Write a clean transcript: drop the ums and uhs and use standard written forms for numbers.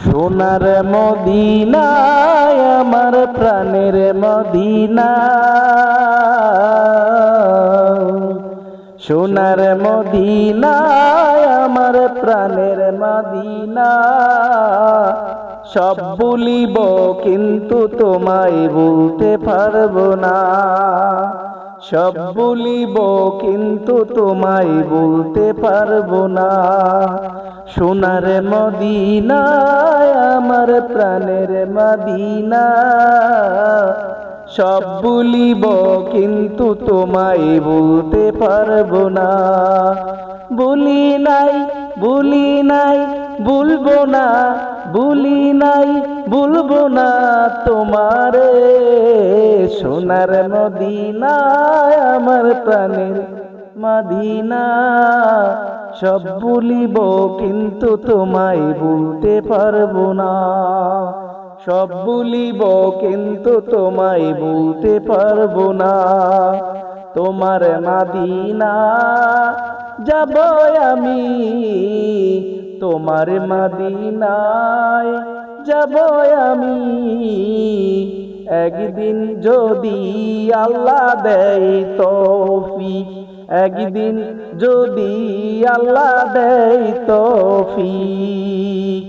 সোনার মদিনায় আমার প্রাণের মদিনা, সোনার মদিনায় আমার প্রাণের মদিনা। সব বলিব কিন্তু তোমায় বলতে পারবো না, সব বলিব কিন্তু তোমায় বলতে পারবো না। সোনার মদিনায় আমার প্রাণের মদিনা, সব বলিব কিন্তু তোমায় বলতে পারবো না। বলি নাই, বলি নাই, বলবো না, বলি নাই, বলবো না তোমারে। সোনার মদিনায় আমার প্রাণের মদিনা, সব বলিব কিন্তু তোমায় বলতে পারবো না, সব বলিব কিন্তু তোমায় বলতে পারবো না। তোমার মদিনা যাব আমি, তোমার মদিনায় যাব আমি। একদিন যদি আল্লাহ দেয় তৌফিক, একদিন যদি আল্লাহ দেয় তৌফিক।